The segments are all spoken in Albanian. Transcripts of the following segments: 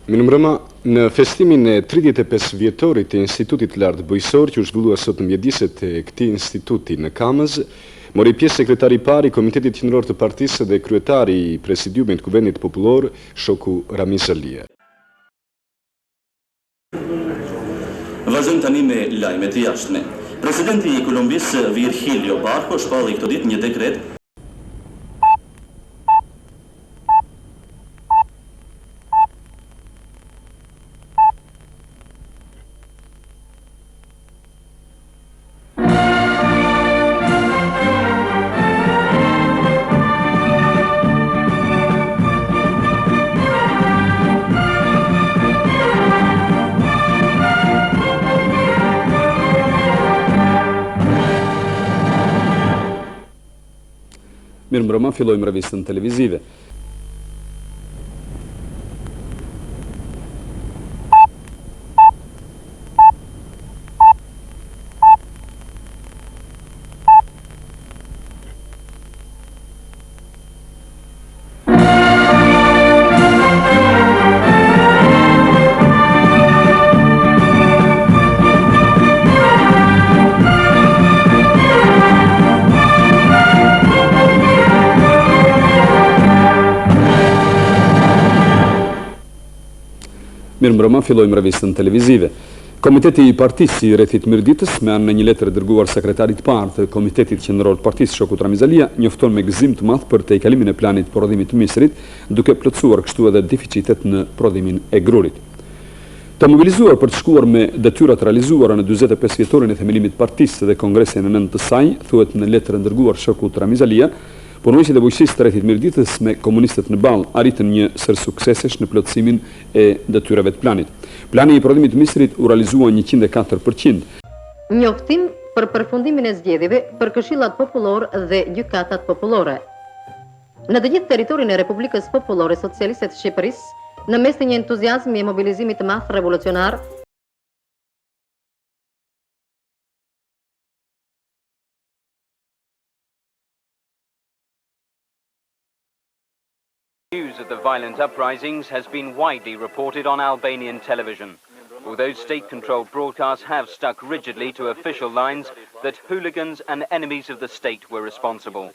Mirëmbrëma, në festimin e 35 vjetorit të Institutit Lartë Bujësor, që u zhvillua sot në mjediset e këtij instituti në Kamëz, mori pjesë sekretari i parë i Komitetit Qendror të Partisë dhe kryetari i Presidiumit të Kuvendit Popullor, Shoku Ramiz Alia. Vazhdojmë tani me lajmet e jashtme. Presidenti i Kolumbisë Virgilio Barco shpalli këtë ditë një dekret Mirëmbrëma, fillojmë revistën televizive. Mirëmbrëma, fillojmë revistën televizive. Komiteti i Partisë i Rrethit Mirditës, me anë në një letër dërguar sekretarit parë të Komitetit Qendror të Partisë Shokut Ramiz Alia, njofton me gëzim të madh për tejkalimin e planit prodhimit të misrit, duke plotësuar kështu edhe deficitet në prodhimin e grurit. Të mobilizuar për të shkuar me detyrat realizuara në 45 vjetorin e themelimit të partisë dhe kongresin e nëntë të saj, thuhet në letër dërguar Shokut Ramiz Alia, punojësit e bujqësisë të Rrethit Mirditës me komunistët në ballë arritën një sër suksesesh në plotësimin e detyrave të planit. Plani i prodhimit të misrit u realizua 104%. Njoftim për përfundimin e zgjedhjeve për këshillat popullor dhe gjykatat popullore. Në të gjithë territorin e Republikës Popullore Socialiste të Shqipërisë, në mes të një entuziazmi e mobilizimit të madh revolucionar, News of the violent uprisings has been widely reported on Albanian television, although state-controlled broadcasts have stuck rigidly to official lines that hooligans and enemies of the state were responsible.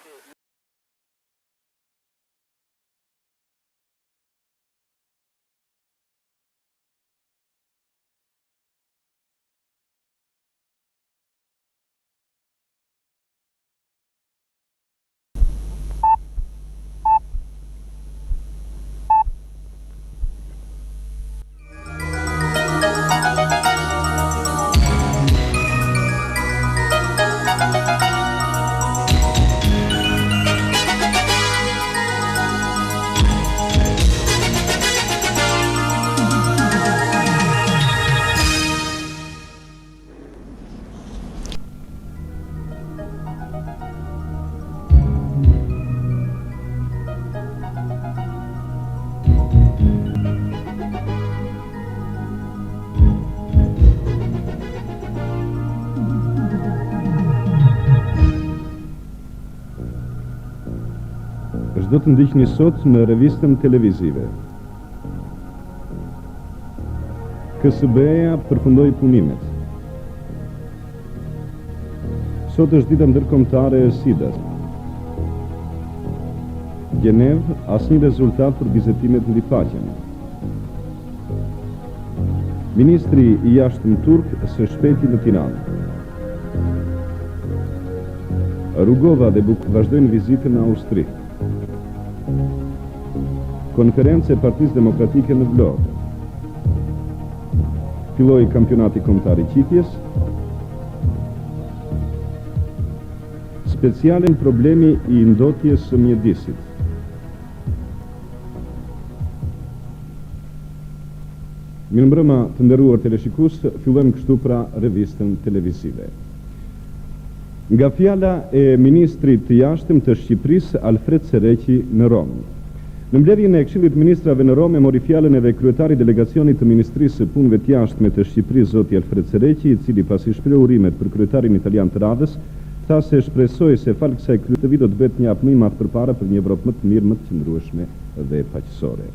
Do të ndiqni sot në revistën televizive. KSB-ja përfundoi punimet. Sot është dita ndërkombëtare e SIDA-s. Gjenev, asnjë rezultat për vizitimet mbi paqen. Ministri i jashtëm turk së shpejti në Tiranë. Rugova dhe Buk vazhdojnë vizitën në Austri. Konferencë e Partisë Demokratike në Vlorë. Filloi kampionati kombëtar i qitjes. Specialen problemi i ndotjes së mjedisit. Mirëmbrëma të nderuar teleshikues, fillojmë kështu pra revistën televizive. Nga fjala e ministrit të jashtëm të Shqipërisë Alfred Sereqi në Rom. Në mbledhjen e Këshillit Ministrave në Rom mori fjalën edhe kryetari i delegacionit të Ministrisë së Punëve të Jashtme të Shqipërisë zoti Alfred Sereqi, i cili pasi shpreh urimet për kryetarin italian të radhës, tha se shpresoi se fal kësaj kryetëvi do të bëhet një hap më i madh përpara për një Evropë më të mirë, më të qëndrueshme dhe paqësore.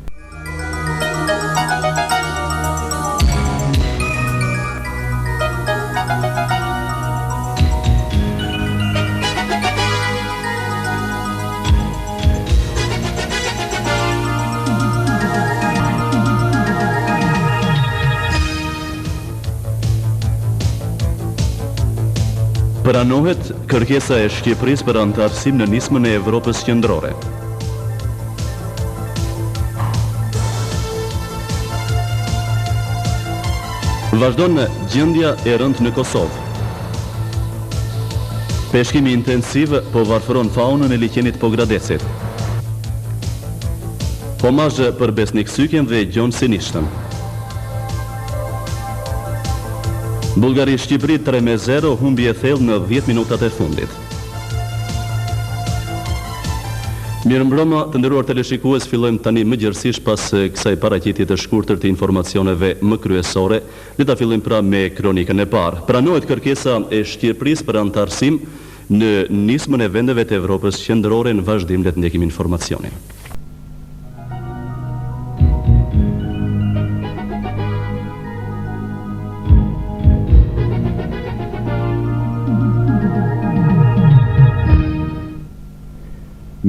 Pranohet kërkesa e Shqipërisë për anëtarësim në nismën e Evropës Qendrore. Vazhdon gjendja e rëndë në Kosovë. Peshkimi intensiv po varfëron faunën e liqenit Pogradecit. Pomazh për Besnik Sykjen dhe Gjon Sinishtën. Bullgari-Shqipëri 3-0 humbi e thellë në 10 minutat e fundit. Mirëmbrëma, të nderuar teleshikues, fillojmë tani më gjërësisht pas kësaj paraqitje të shkurtër të informacioneve më kryesore. Le ta fillojmë pra me kronikën e parë. Pranohet kërkesa e Shqipërisë për anëtarësim në nismën e vendeve të Evropës Qendrore. Në vazhdim le të ndjekim informacionin.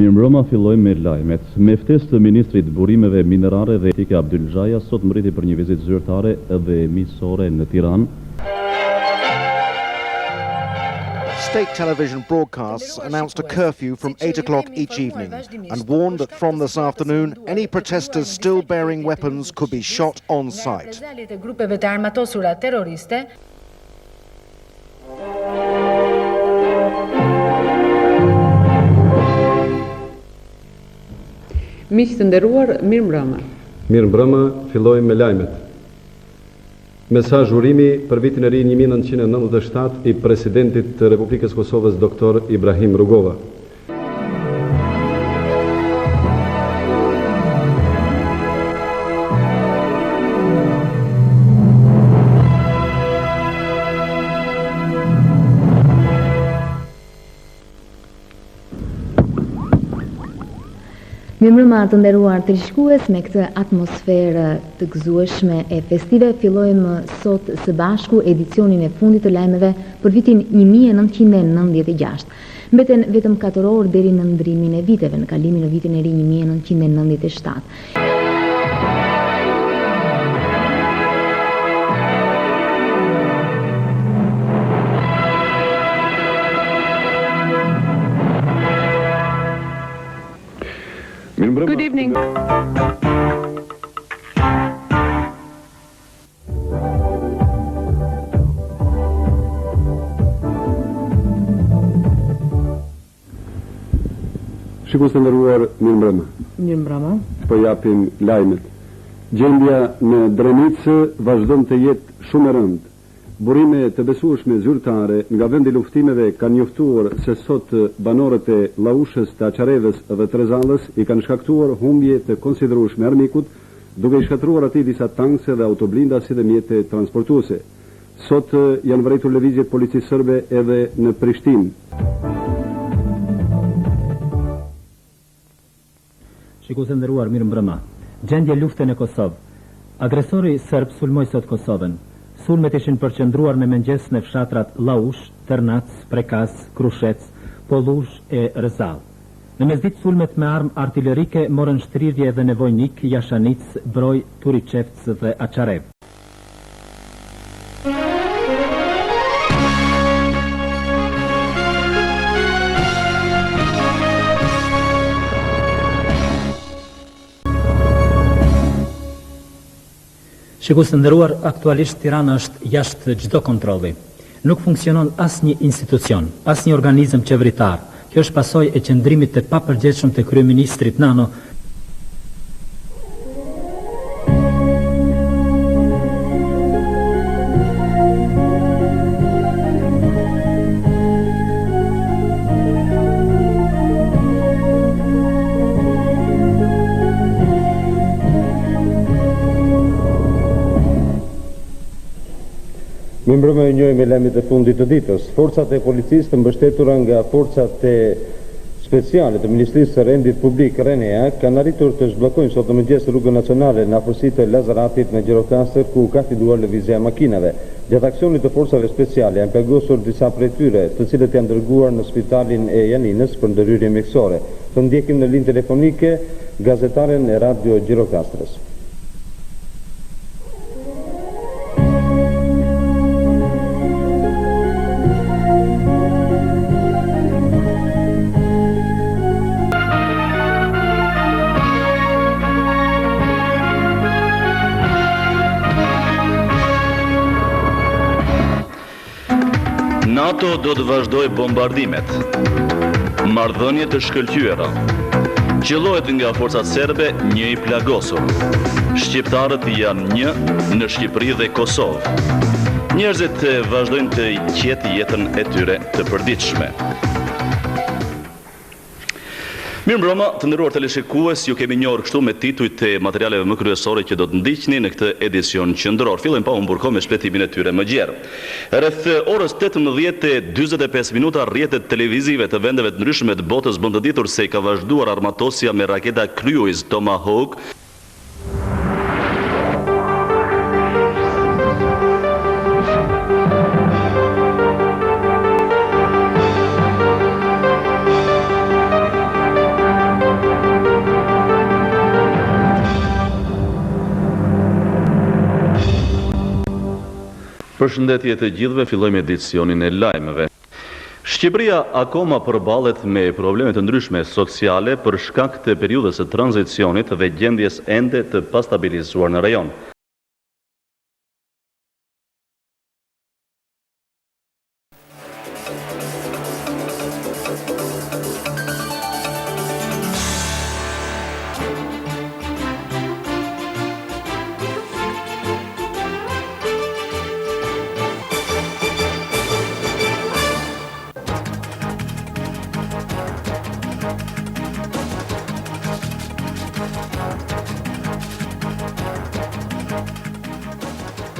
Mirëmbrëma, fillojmë me lajmet. Me ftesë të Ministrit Burimeve Minerare dhe Etike Abdyl Xhaja sot mbriti për një vizitë zyrtare dhe miqësore në Tiranë. State television broadcasts announced a curfew from 8 o'clock each evening and warned that from this afternoon, any protesters still bearing weapons could be shot on sight. Grupeve të armatosura terroriste Miq të nderuar, mirëmbrëma. Mirëmbrëma, fillojmë me lajmet. Mesazh urimi për vitin e ri 1997 i presidentit të Republikës Kosovës Dr. Ibrahim Rugova. Mirëmbrëma të nderuar teleshikues, me këtë atmosferë të gëzueshme e festive fillojmë sot së bashku edicionin e fundit të lajmeve për vitin 1996. Mbeten vetëm 4 orë deri në ndrimin e viteve, në kalimin në vitin e ri 1997. Good evening. Shikues të nderuar, mirëmbrëma. Mirëmbrëma. Po japim lajmet. Gjendja në Drenicë vazhdon të jetë shumë e rëndë. Burime të besueshme zyrtare nga vendi luftimeve kanë njoftuar se sot banorët e Llaushës, të Açarevës dhe Trezallës i kanë shkaktuar humbje të konsiderueshme armikut, duke i shkatruar atij disa tankse dhe autoblinda si dhe mjete transportuese. Sot janë vërejtur lëvizjet policisë serbe edhe në Prishtinë. Shikues të nderuar, mirëmbrëma. Gjendje lufte në Kosovë. Agresori serb sulmoi sot Kosovën. Sulmet ishin përqendruar në mëngjes në fshatrat Llaush, Tërnac, Prekaz, Krushec, Pollush e Rëzall. Në mesditë sulmet me armë artillerike morën shtrirje edhe në Vojnik, Jashanic, Broj, Turiçevc dhe Açarev. Shikues të nderuar, aktualisht Tirana është jashtë çdo kontrolli. Nuk funksionon asnjë institucion, asnjë organizëm qeveritar. Kjo është pasojë e qëndrimit të papërgjegjshëm të kryeministrit Nano. Mirëmbrëma, ju njohim me lajmet e fundit të ditës. Forcat e policisë të mbështetura nga forcat e speciale të Ministrisë së Rendit Publik RENEA kanë arritur të zhbllokojnë sot në mëngjes rrugën nacionale në afërsi të Lazaratit në Gjirokastër, ku ka filluar lëvizja e makinave. Gjatë aksionit të forcave speciale janë plagosur disa prej tyre, të cilët janë dërguar në spitalin e Janinës për ndërhyrje mjekësore. Të ndjekim në linjë telefonike gazetaren e Radio Gjirokastrës. NATO do të vazhdoj bombardimet. Marrëdhënie të shkëlqyera. Qellohet nga forcat serbe një i plagosur. Shqiptarët janë një në Shqipëri dhe Kosovë. Njerëzit vazhdojnë të qetë jetën e tyre të përditshme. Mirëmbrëma, të nderuar teleshikues, ju kemi njohur kështu me titujt e materialeve më kryesore që do të ndiqni në këtë edicion qendror. Fillojmë pa humbur kohë me shpjetimin e tyre më gjerë. Rreth orës 18:45 minuta rrjetet televizive të vendeve të ndryshme të botës bën të ditur se i ka vazhduar armatosja me raketa Cruise Tomahawk Përshëndetje të gjithëve, fillojmë edicionin e lajmeve. Shqipëria akoma përballet me probleme të ndryshme sociale për shkak të periudhës së tranzicionit dhe gjendjes ende të pastabilizuar në rajon.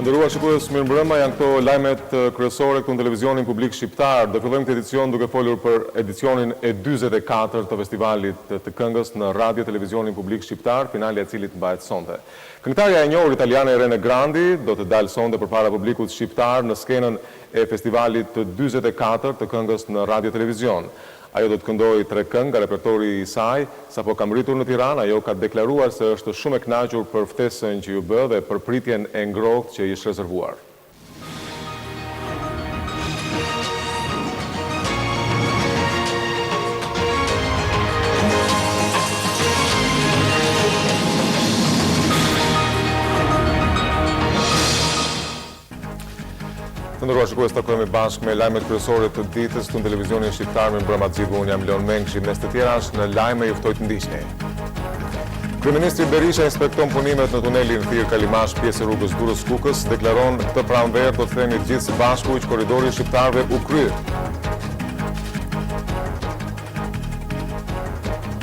Nderuar shikues, mirëmbrëma, janë këto lajmet kryesore këtu në televizionin publik shqiptar. Do fillojmë këtë edicion duke folur për edicionin e 44 të festivalit të këngës në radio televizionin publik shqiptar, finali i cilit mbahet sonte. Këngëtarja e njohur italiane Irene Grandi do të dalë sonte përpara publikut shqiptar në skenën e festivalit të 44 të këngës në radio televizion. Ajo do të këndoj 3 këngë nga repertori i saj, sapo ka mbritur në Tiranë, ajo ka deklaruar se është shumë e kënaqur për ftesën që ju bë dhe për pritjen e ngrohtë që i është rezervuar. Të ndërruar shikues, takojmë bashkë me lajmet kryesore të ditës në televizionin shqiptar. Mirëmbrëma të gjithëve, unë jam Leon Mengshi. Mes të tjera në lajme ju ftoj të ndiqni. Kryeministri Berisha inspekton punimet në tunelin Thirr Kalimash, pjesë e rrugës Durrës Kukës, deklaron këtë pranverë do të themi të gjithë së bashku që korridori shqiptarëve u krye.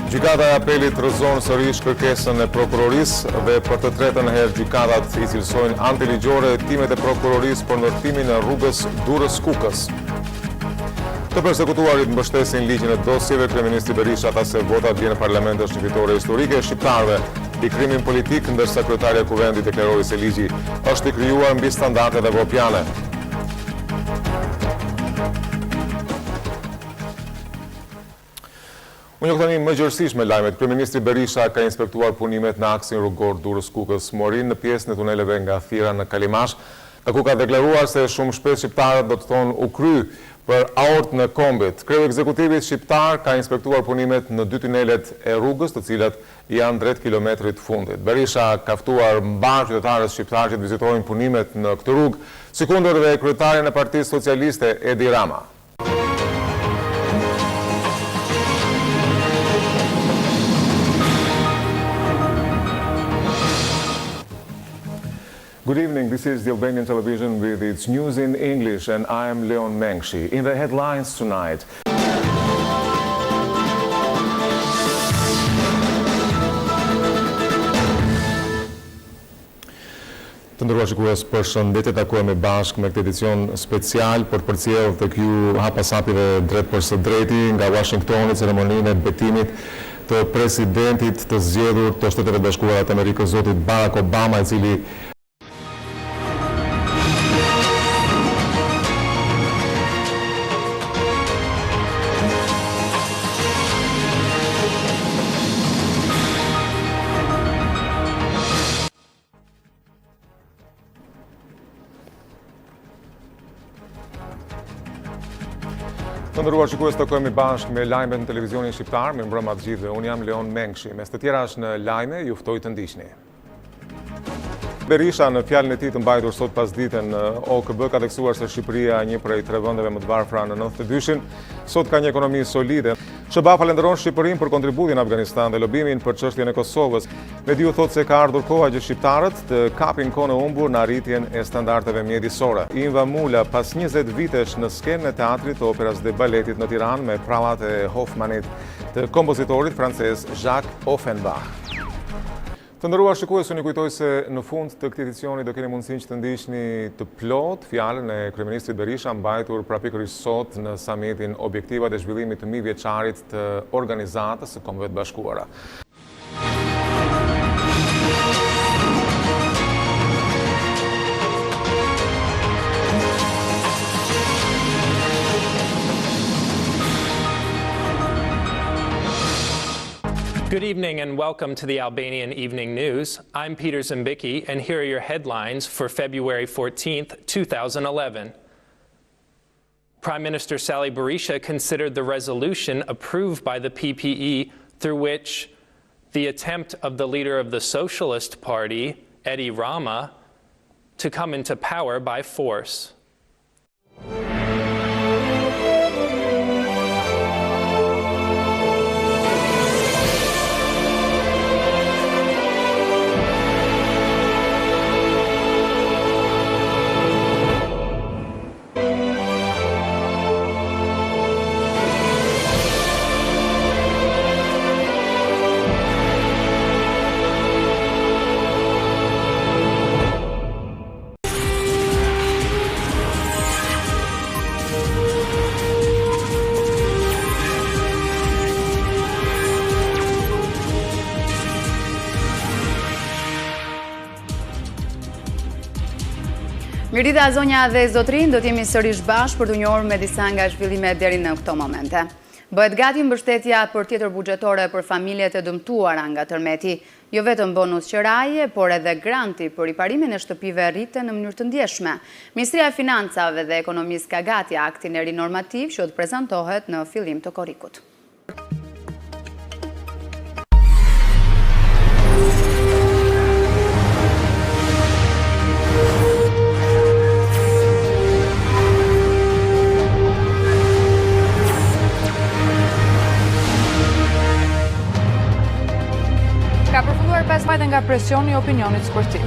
Gjykata e apelit rrëzon sërish kërkesën e prokurorisë dhe për të tretën herë gjykatat i cilësojnë antiligjore hetimet e prokurorisë për ndërtimin e rrugës Durrës Kukës. Të përsekutuarit mbështesin ligjin e dosjeve, kryeministri Berisha tha se votat vjen në Parlament është një fitore historike e shqiptarëve i krimin politik, ndërsa kryetaria e Kuvendit deklaroi se ligji është i krijuar mbi standardet evropiane. Unë jo këtani më gjërësish me lajmet. Kryeministri Berisha ka inspektuar punimet në aksin rrugor Durrës Kukës Morin në pjesën e tuneleve nga Thira në Kalimash, ku ka deklaruar se shumë shpejt shqiptarët do të thonë u kry për aort në kombit. Kreu ekzekutivit shqiptar ka inspektuar punimet në 2 tunelet e rrugës, të cilat janë drejt kilometrit fundit. Berisha ka ftuar mbar qytetarët shqiptar që të vizitojnë punimet në këtë rrugë, sikundër dhe kryetarin e Partisë Socialiste Edi Rama. Good evening, this is the Albanian Television with its news in English, and I am Leon Mengshi. In the headlines tonight... Të ndërruar shikues, përshëndetje, takojmë bashkë me këtë edicion special për të përcjellë tek ju hapasapive drejt për së drejti nga Washingtoni, ceremoninë e betimit të presidentit të zgjedhur të Shteteve Bashkuara të Amerikës, zotit Barack Obama, i cili Të ndërruar shikues, takojmë bashkë me lajmet në televizionin shqiptar, mirëmbrëma të gjithëve. Unë jam Leon Mengshi. Mes të tjera është në lajme, ju ftoj të ndiqni. Berisha në fjalën e tij të mbajtur sot pasdite në OKB ka theksuar se Shqipëria, një prej 3 vendeve më të varfra në 92-shin, sot ka një ekonomi solide. SBA falenderon Shqipërinë për kontributin në Afganistan dhe lobimin për çështjen e Kosovës. Mediu thotë se ka ardhur koha që shqiptarët të kapin kohën e humbur në arritjen e standardeve mjedisore. Inva Mula, pas 20 vitesh në skenën e teatrit, operas dhe baletit në Tiranë me prallat e Hoffmanit të kompozitorit francez Jacques Offenbach. Të nderuar shikues, unë kujtoj se në fund të këtij edicioni do keni mundësinë që të ndiqni të plot fjalën e kryeministrit Berisha mbajtur pikërisht sot në samitin Objektivat e zhvillimit të mijëvjeçarit të Organizatës së Kombeve të Bashkuara. Good evening and welcome to the Albanian Evening News. I'm Peter Zimbicki and here are your headlines for February 14th, 2011. Prime Minister Sali Berisha considered the resolution approved by the PPE through which the attempt of the leader of the Socialist Party, Edi Rama, to come into power by force. Mirëdita zonja dhe zotrin, do t'jemi sërish bashkë për të njohur me disa nga zhvillimet deri në këto momente. Bëhet gati mbështetja për tjetër buxhetore për familjet e dëmtuara nga tërmeti, jo vetëm bonus qeraje, por edhe granti për riparimin e shtëpive rrite në mënyrë të ndjeshme. Ministria e Financave dhe Ekonomisë ka gati aktin e ri normativ që do të prezantohet në fillim të korrikut. Ka përfunduar 5 majtë nga presioni i opinionit sportiv.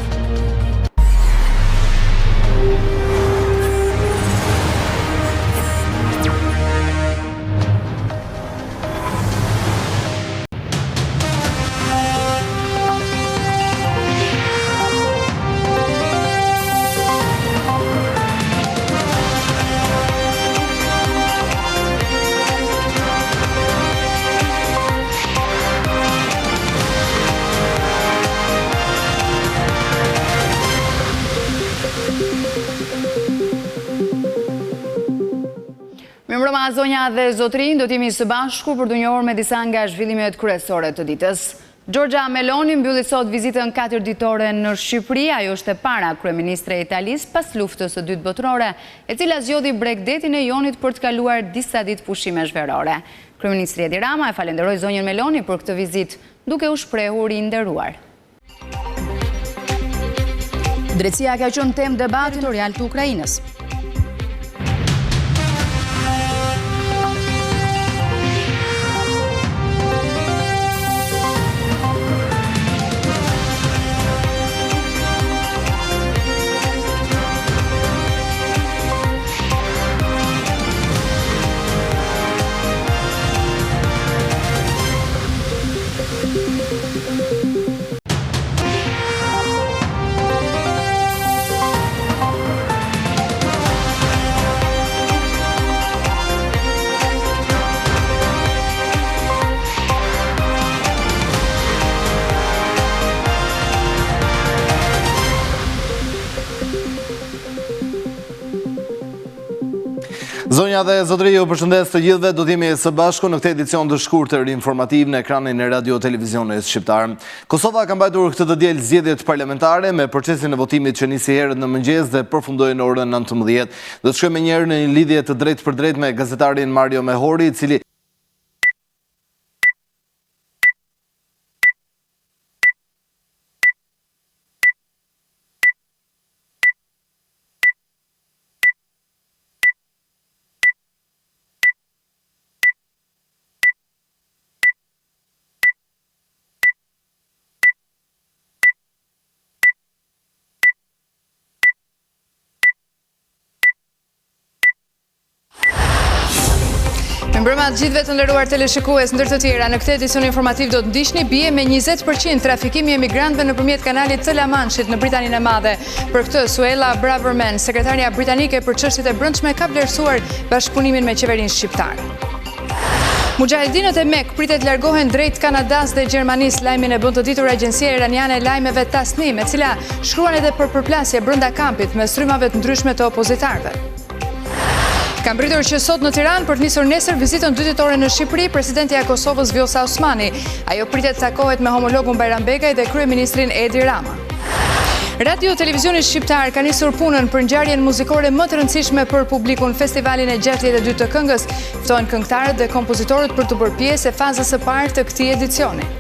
Mirëmbrëma zonja dhe zotrin, do t'jemi së bashku për të njohur me disa nga zhvillimet kryesore të ditës. Giorgia Meloni mbylli sot vizitën 4 ditore në Shqipëri, ajo është e para kryeministre e Italisë pas luftës së dytë botërore, e cila zgjodhi Bregdetin e Jonit për të kaluar disa ditë pushime zhverore. Kryeministri Edi Rama e falenderoi zonjën Meloni për këtë vizitë, duke u shprehur i nderuar. Drejtësia ka qenë temë debati territorial të Ukrainës. Zonja dhe zotëri, ju përshëndes të gjithëve, do t'jemi së bashku në këtë edicion të shkurtër informativ në ekranin e radio televizionit shqiptar. Kosova ka mbajtur këtë të diel zgjedhjet parlamentare me procesin e votimit që nisi herët në mëngjes dhe përfundoi në orën 19. Do të shkojmë një herë në një lidhje të drejtë për drejtë me gazetarin Mario Mehori, i cili Mirëmbrëma të gjithëve të nderuar teleshikues, ndër të tjera, në këtë edicion informativ do të ndiqni bie me 20% trafikimi i emigrantëve nëpërmjet kanalit të La Manche-it në Britaninë e Madhe. Për këtë, Suella Braverman, sekretarja britanike për çështjet e brendshme, ka vlerësuar bashkëpunimin me qeverinë shqiptare. Mujahedinët e Mek pritet largohen drejt Kanadas dhe Gjermanisë. Lajmin e bën të ditur agjencia iraniane e lajmeve Tasnim, e cila shkruan edhe për përplasje brenda kampit me strymave të ndryshme të opozitarëve. Kam pritur që sot në Tiranë për të nisur nesër vizitën 2 ditore në Shqipëri presidenti i Kosovës Vjosa Osmani. Ajo pritet të takohet me homologun Bajram Begaj dhe kryeministrin Edi Rama. Radio Televizioni Shqiptar ka nisur punën për ngjarjen muzikore më të rëndësishme për publikun, festivalin e 62 të këngës. Ftohen këngëtarët dhe kompozitorët për të bërë pjesë e fazës së parë të këtij edicioni.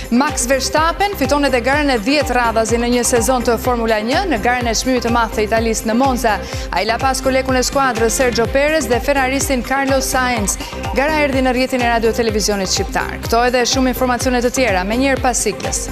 Max Verstappen fiton edhe garën e 10 radhazi në një sezon të Formula 1 në garën e çmimit të madh të Italisë në Monza. Ai la pas kolegun e skuadrës Sergio Perez dhe ferraristin Carlos Sainz. Gara erdhi në rrjetin e Radio Televizionit Shqiptar. Këto edhe shumë informacione të tjera më njëherë pas siglës.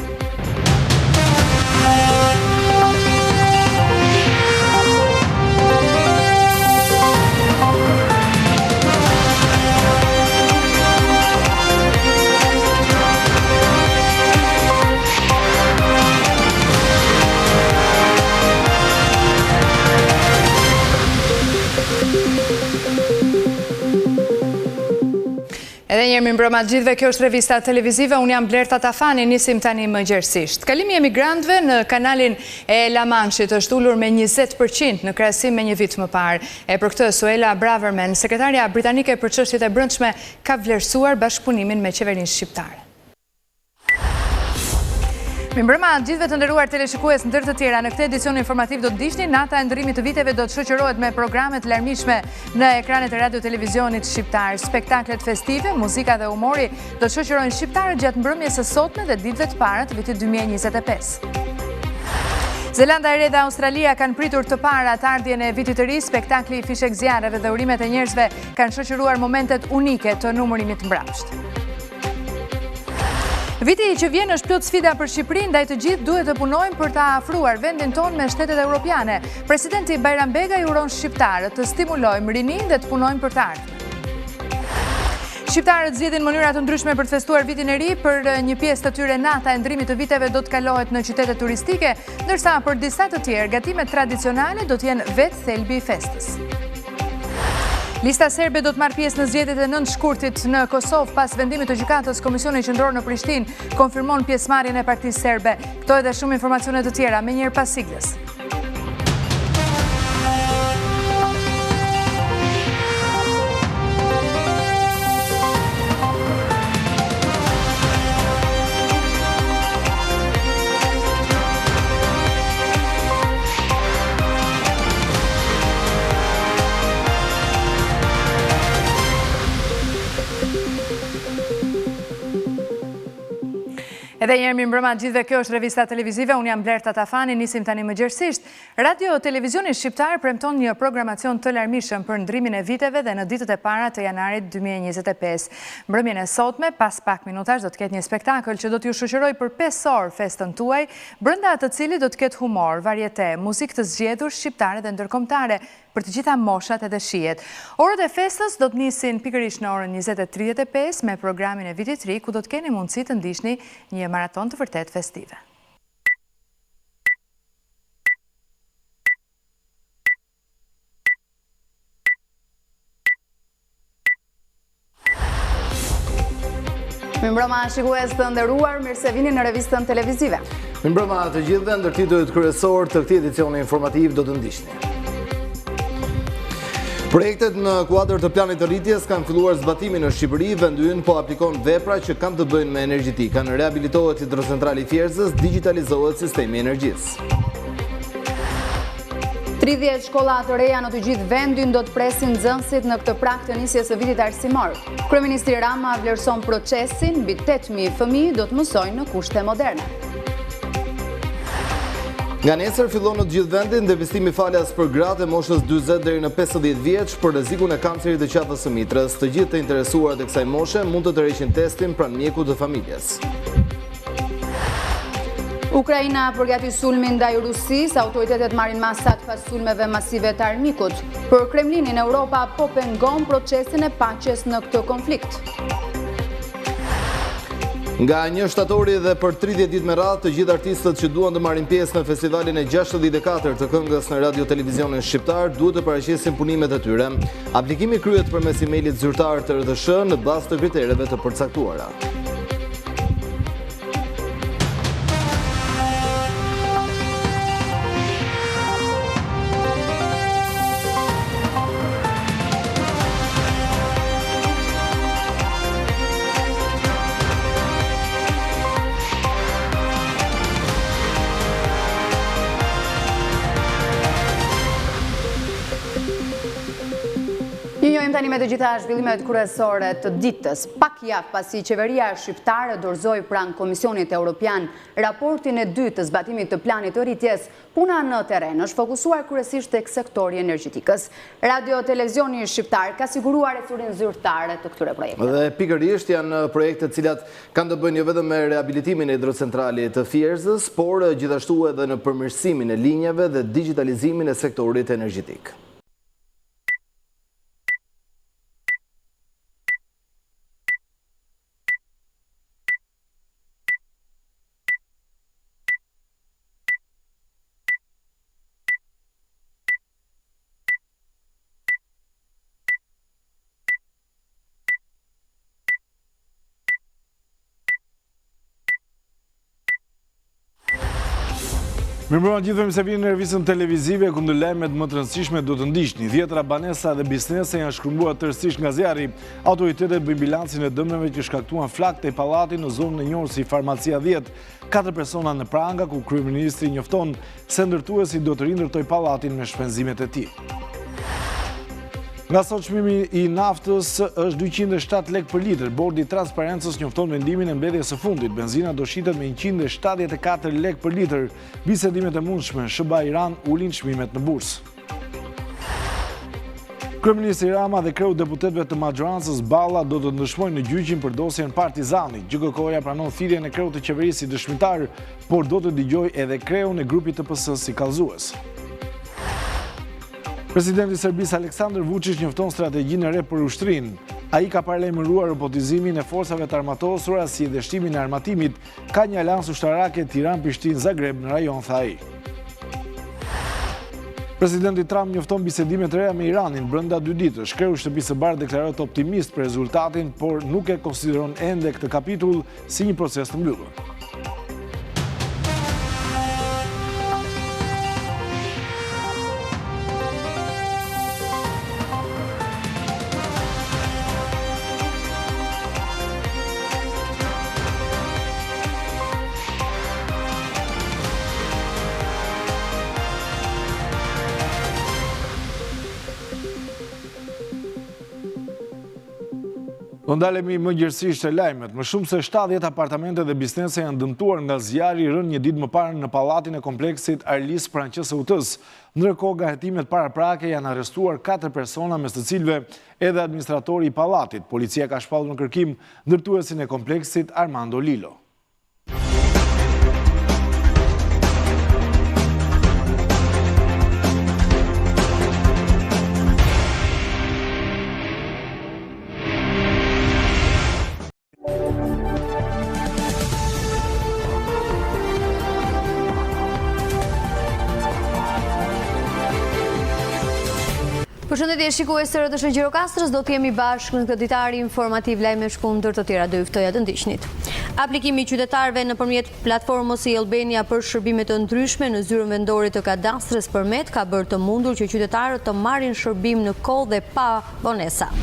Edhe njërë mirëmbrëma të gjithëve, kjo është revista televizive, unë jam Blerta Tafani, nisim tani më gjerësisht. Kalimi i emigrantëve në kanalin e La Manche-it është ulur me 20% në krahasim me një vit më parë. E për këtë, Suella Braverman, sekretarja britanike për çështjet e brendshme, ka vlerësuar bashkëpunimin me qeverinë shqiptare. Mirëmbrëma të gjithëve të nderuar teleshikues, ndër të tjera, në këtë edicion informativ do të ndiqni nata e ndërrimit të viteve do të shoqërohet me programe të larmishme në ekranet e Radio Televizionit Shqiptar. Spektaklet festive, muzika dhe humori do të shoqërojnë shqiptarët gjatë mbrëmjes së sotme dhe ditëve të para të vitit 2025. Zelanda e Re dhe Australia kanë pritur të parat ardhjen e vitit të ri. Spektakli i fishek zjarreve dhe urimet e njerëzve kanë shoqëruar momentet unike të numërimit të mbrapsht. Viti që vjen është plot sfida për Shqipërinë, ndaj të gjithë duhet të punojmë për të afruar vendin tonë me shtetet europiane. Presidenti Bajram Begaj uron shqiptarët të stimulojmë rinin dhe të punojmë për të ardhmen. Shqiptarët zgjedhin mënyra të ndryshme për të festuar vitin e ri. Për një pjesë të tyre nata e ndrimit të viteve do të kalohet në qytete turistike, ndërsa për disa të tjerë gatimet tradicionale do të jenë vetë thelbi i festës. Lista serbe do të marrë pjesë në zgjedhjet e 9 shkurtit në Kosovë pas vendimit të gjykatës. Komisioni qendror në Prishtinë konfirmon pjesëmarrjen e Partisë Serbe. Këto edhe shumë informacione të tjera më njëherë pas siglës. Edhe njërë mirëmbrëma gjithve, kjo është revista televizive, unë jam Blerta Tafani, nisim tani më gjerësisht. Radio Televizioni Shqiptar premton një programacion të larmishëm për ndrimin e viteve dhe në ditët e para të janarit 2025. Mbrëmjen e sotme, pas pak minutash, do të ketë një spektakël që do t'ju shoqëroj për 5 orë festën tuaj, brenda të cilit do të ketë humor, varieté, muzikë të zgjedhur shqiptare dhe ndërkombëtare, për të gjitha moshat edhe shijet. Orët e festës do të nisin pikërisht në orën 20:35 me programin e vitit ri, ku do të keni mundësi të ndiqni një maraton të vërtet festive. Mirëmbrëma shikues të nderuar, mirë se vini në revistën televizive. Mirëmbrëma të gjithëve, ndër titujt kryesor të këtij edicioni informativ do të ndiqni. Projektet në kuadër të planit të rritjes kanë filluar zbatimin në Shqipëri, vendi ynë po aplikon vepra që kanë të bëjnë me energjitikën, rehabilitohet hidrocentrali i Fierzës, digitalizohet sistemi i energjisë. 30 shkolla të reja në të gjithë vendin do të presin nxënësit në këtë prag të nisjes së vitit arsimor. Kryeministri Rama vlerëson procesin, mbi 8.000 fëmijë do të mësojnë në kushte moderne. Nga nesër fillon në të gjithë vendin depistimi falas për gratë e moshës 40 deri në 50 vjeç për rrezikun e kancerit të qafës së mitrës. Të gjithë të interesuarat e kësaj moshe mund të tërheqin testin pranë mjekut të familjes. Ukraina përgati sulmin ndaj Rusisë, autoritetet marrin masat pas sulmeve masive të armikut. Për Kremlinin, Europa po pengon procesin e paqes në këtë konflikt. Nga 1 shtatori dhe për 30 ditë me radhë, të gjithë artistët që duan të marrin pjesë në festivalin e 64 të këngës në radio televizionin shqiptar duhet të paraqesin punimet e tyre. Aplikimi kryhet përmes emailit zyrtar të RDSH në bazë të kritereve të përcaktuara. Tani me të gjitha zhvillimet kryesore të ditës, pak javë pasi qeveria shqiptare dorëzoi pranë Komisionit Evropian raportin e dytë të zbatimit të planit të rritjes, puna në terren është fokusuar kryesisht tek sektori energjetikës. Radio Televizioni Shqiptar ka siguruar ecurin zyrtare të këtyre projekteve. Dhe pikërisht janë projekte të cilat kanë të bëjnë jo vetëm me rehabilitimin e hidrocentralit të Fierzës, por gjithashtu edhe në përmirësimin e linjave dhe digitalizimin e sektorit energjetik. Mirëmbrëma gjithëve, se vini në revistën televizive ku lajmet më të rëndësishme do të ndiqni. 10 banesa dhe biznese janë shkërmbuar tërësisht nga zjarri. Autoritetet bëjnë bilancin e dëmeve që shkaktuan flak te pallati në zonën e njohur si Farmacia 10. 4 persona në pranga ku kryeministri njofton se ndërtuesi do të rindërtoj pallatin me shpenzimet e tij. Nga sot çmimi i naftës është 207 lekë për litër. Bordi i Transparencës njofton vendimin e mbledhjes së fundit. Benzina do shitet me 174 lekë për litër. Bisedimet e mundshme, SBA Iran ulin çmimet në bursë. Kryeministri Rama dhe kreu deputetëve të majorancës Balla do të ndëshmojnë në gjyqin për dosjen Partizani. GKK-ja pranon thirrjen e kreut të qeverisë si dëshmitar, por do të dëgjojë edhe kreun e grupit të PS-s si kallëzues. Presidenti i Serbisë Aleksandar Vučić njofton strategjinë e re për ushtrinë. Ai ka paralajmëruar robotizimin e forcave të armatosura si edhe shtimin e armatimit. Ka një aleancë ushtarake Tiranë-Prishtinë-Zagreb në rajon, tha ai. Presidenti Trump njofton bisedimet e reja me Iranin brenda 2 ditësh. Kreu i Shtëpisë së Bardhë deklarohet optimist për rezultatin, por nuk e konsideron ende këtë kapitull si një proces të mbyllur. Do ndalemi më gjërësisht e lajmet. Më shumë se 70 apartamente dhe biznese janë dëmtuar nga zjarri rënë një ditë më parë në pallatin e kompleksit Arlis pranë QSUT-s. Ndërkohë, nga hetimet paraprake janë arrestuar 4 persona, mes të cilëve edhe administratori i pallatit. Policia ka shpallur në kërkim ndërtuesin e kompleksit Armando Lilo. Përshëndetje shikues të RDSH Gjirokastrës, do të jemi bashkë në këtë ditar informativ lajme shkundër të tjera do ju ftoja të ndiqnit. Aplikimi i qytetarëve nëpërmjet platformës e-Albania për shërbime të ndryshme në zyrën vendore të kadastrës përmet ka bërë të mundur që qytetarët të marrin shërbim në kohë dhe pa vonesa.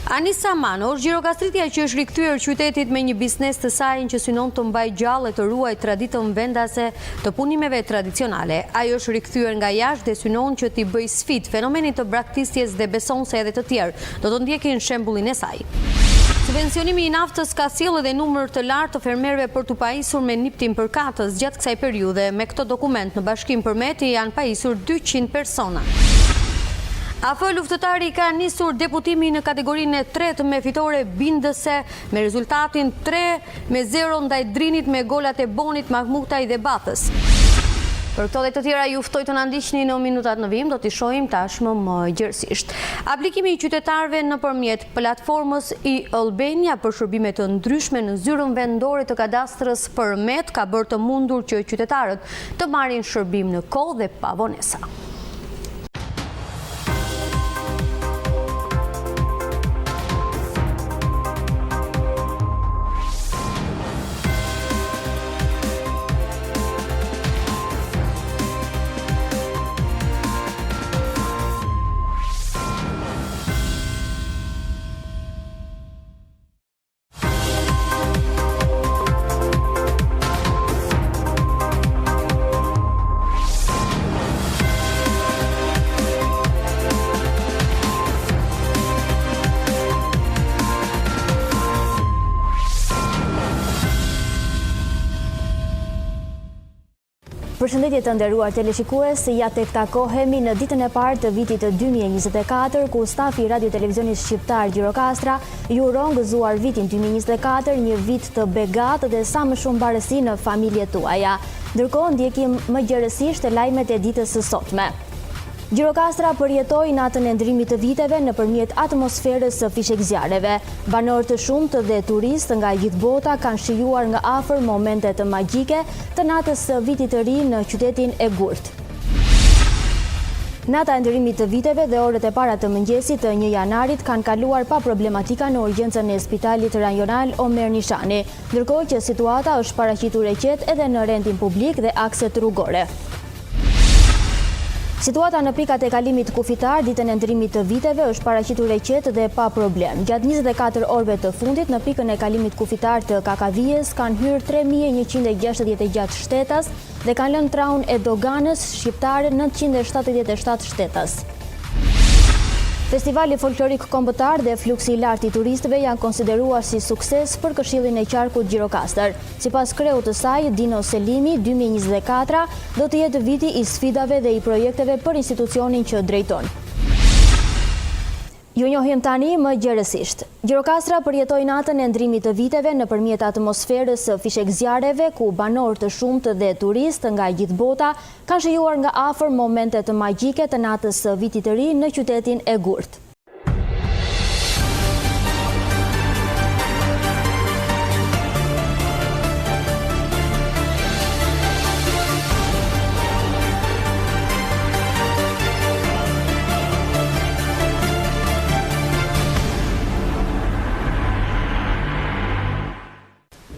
Anisa Mano është gjirokastritja që është rikthyer qytetit me një biznes të saj që synon të mbajë gjallë e të ruajë traditën vendase të punimeve tradicionale. Ajo është rikthyer nga jashtë dhe synon që t'i bëjë sfidë fenomenit të braktisjes dhe beson se edhe të tjerë do të ndjekin shembullin e saj. Subvencionimi i naftës ka sjellë edhe numër të lartë të fermerëve për të pajisur me niptim për katës gjatë kësaj periudhe. Me këtë dokument në Bashkim Përmeti janë pajisur 200 persona. AF luftëtari ka nisur deputimi në kategorinë e tretë me fitore bindëse me rezultatin 3-0 ndaj Drinit me golat e Bonit, Mahmutaj dhe Batës. Për këto dhe të tjera ju ftoj të na ndiqni në minutat në vim, do t'i shohim tashmë më gjërësisht. Aplikimi i qytetarëve nëpërmjet platformës i Albania për shërbime të ndryshme në zyrën vendore të kadastrës për met ka bërë të mundur që qytetarët të marrin shërbim në kohë dhe pa vonesa. Përshëndetje të nderuar teleshikues, ja tek takohemi në ditën e parë të vitit të 2024, ku stafi i Radio Televizionit Shqiptar Gjirokastra ju uron gëzuar vitin 2024, një vit të begat dhe sa më shumë barësi në familjet tuaja. Ndërkohë ndjekim më gjërësisht lajmet e ditës së sotme. Gjirokastra përjetoi natën e ndrimit të viteve nëpërmjet atmosferës së fishekzjareve. Banorë të shumtë dhe turistë nga gjithë bota kanë shijuar nga afër momente të magjike të natës së vitit të ri në qytetin e Gurt. Nata e ndrimit të viteve dhe orët e para të mëngjesit të 1 janarit kanë kaluar pa problematika në urgjencën e Spitalit Rajonal Omer Nishani, ndërkohë që situata është paraqitur e qetë edhe në rendin publik dhe akset rrugore. Situata në pikat e kalimit kufitar ditën e ndrimit të viteve është paraqitur e qetë dhe pa problem. Gjatë 24 orëve të fundit në pikën e kalimit kufitar të Kakavijes kanë hyrë 3166 shtetas dhe kanë lënë traun e doganës shqiptare 977 shtetas. Festivali folklorik kombëtar dhe fluksi i lartë i turistëve janë konsideruar si sukses për Këshillin e Qarkut Gjirokastër. Sipas kreut të saj, Dino Selimi, 2024 do të jetë viti i sfidave dhe i projekteve për institucionin që drejton. Ju njohim tani më gjërësisht. Gjirokastra përjetoi natën e ndrimit të viteve nëpërmjet atmosferës së fishekzjareve, ku banorë të shumtë dhe turistë nga gjithë bota kanë shijuar nga afër momente të magjike të natës së vitit të ri në qytetin e Gurt.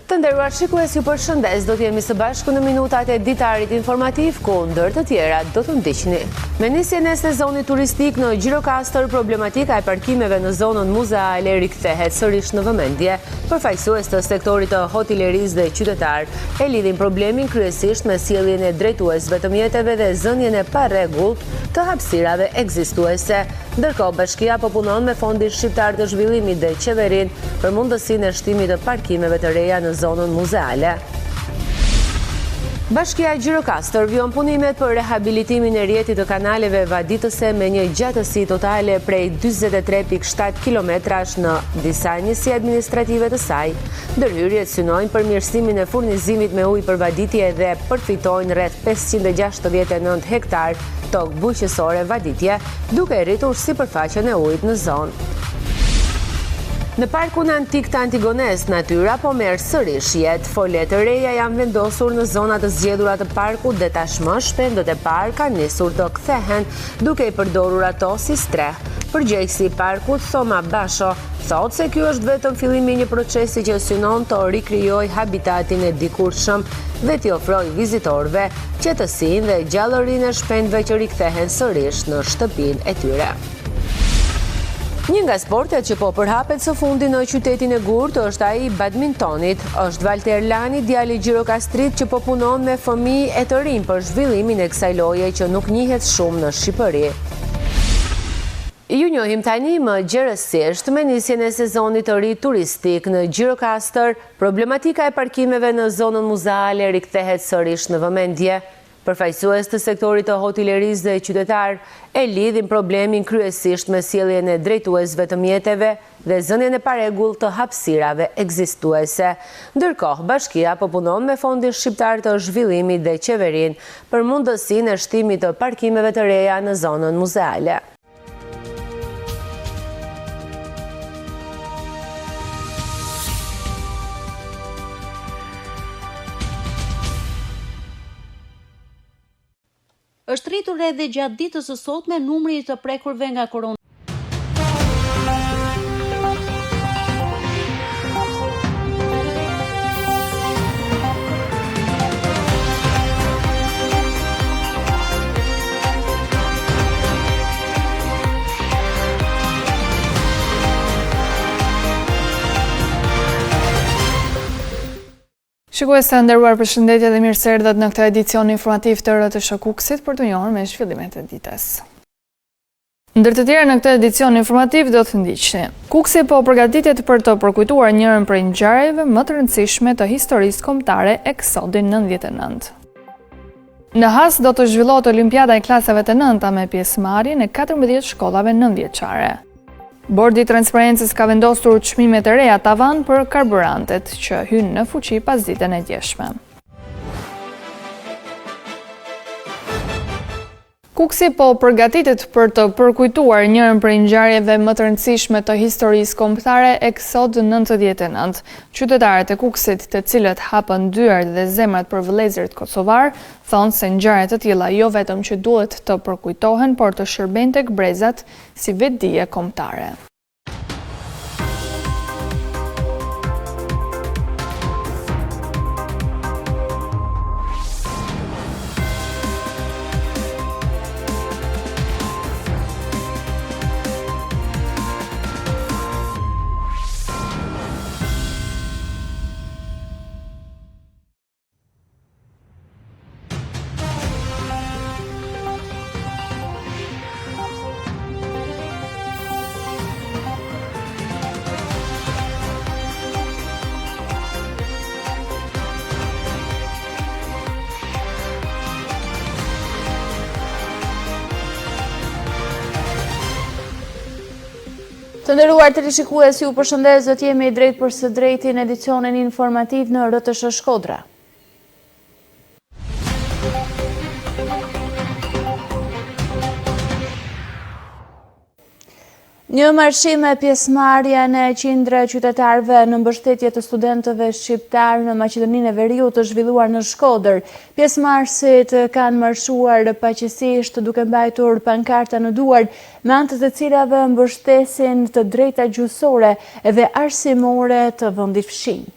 Të nderuar shikues, ju përshëndes, do t'jemi së bashku në minutat e ditarit informativ, ku ndër të tjera do të ndiqni. Me nisjen e sezonit turistik në Gjirokastër, problematika e parkimeve në zonën muzeale rikthehet sërish në vëmendje. Përfaqësues të sektorit të hotellerisë dhe qytetar e lidhin problemin kryesisht me sjelljen e drejtuesve të mjeteve dhe zënien e parregullt të hapësirave ekzistuese. Ndërkohë, bashkia po punon me Fondin Shqiptar të Zhvillimit dhe qeverinë për mundësinë e shtimit të parkimeve të reja në zonën muzeale. Bashkia Gjirokastër vion punimet për rehabilitimin e rrjetit të kanaleve vaditëse me një gjatësi totale prej 43.7 kilometrash në disa njësi administrative të saj. Ndërhyrjet synojnë përmirësimin e furnizimit me ujë për vaditje dhe përfitojnë rreth 569 hektar tokë bujqësore vaditje, duke rritur sipërfaqen e ujit në zonë. Në parkun antik të Antigones, natyra po merr sërish jetë. Folet të reja janë vendosur në zonat të zgjedhura të parkut dhe tashmë shpendët e park kanë nisur të kthehen, duke i përdorur ato si streh. Përgjegjësi i parkut, Thoma Basho, thotë se ky është vetëm fillimi i një procesi që synon të rikrijojë habitatin e dikurshëm dhe t'i ofrojë vizitorëve qetësinë dhe gjallërinë e shpendëve që rikthehen sërish në shtëpinë e tyre. Një nga sportet që po përhapet së fundi në qytetin e Gurt është ai i badmintonit. Është Valter Lani, djali i Gjirokastrit, që po punon me fëmijë e të rinj për zhvillimin e kësaj loje që nuk njihet shumë në Shqipëri. Ju njohim tani më gjërësisht me nisjen e sezonit të ri turistik në Gjirokastër, problematika e parkimeve në zonën muzeale rikthehet sërish në vëmendje. Përfaqësues të sektorit të hotellerisë dhe qytetar e lidhin problemin kryesisht me sjelljen e drejtuesve të mjeteve dhe zënien e paregull të hapësirave ekzistuese. Ndërkohë, bashkia po punon me Fondin Shqiptar të Zhvillimit dhe qeverinë për mundësinë e shtimit të parkimeve të reja në zonën muzeale. Është rritur edhe gjatë ditës së sotme numri të prekurve nga korona. Shikues të nderuar, përshëndetje dhe mirë se erdhët në këtë edicion informativ të RTS Kukësit për të njohur me zhvillimet e ditës. Ndër të tjera në këtë edicion informativ do të ndiqni. Kukësi po përgatitet për të përkujtuar njërin prej ngjarjeve më të rëndësishme të historisë kombëtare, Eksodin 99. Në Has do të zhvillohet Olimpiada e klasave të nënta me pjesëmarrjen e 14 shkollave nëntëvjeçare. Bordi i Transparencës ka vendosur çmimet e reja tavan për karburantet që hynë në fuqi pas ditën e djeshme. Kukësi po përgatitet për të përkujtuar njërin prej ngjarjeve më të rëndësishme të historisë kombëtare, Eksod 99. Qytetarët e Kukësit, të cilët hapën dyert dhe zemrat për vëllezërit kosovar, thonë se ngjarje të tilla jo vetëm që duhet të përkujtohen, por të shërbejnë tek brezat si vetdije kombëtare. Të nderuar teleshikues, ju përshëndes, do të jemi drejt për së drejti në edicionin informativ në RTS Shkodra. Një marshim me pjesëmarrje në qindra qytetarëve në mbështetje të studentëve shqiptar në Maqedoninë e Veriut të zhvilluar në Shkodër. Pjesëmarrësit kanë marshuar paqësisht duke mbajtur pankarta në duar, me anë të cilave mbështesin të drejta gjyqësore dhe arsimore të vendit fshinj.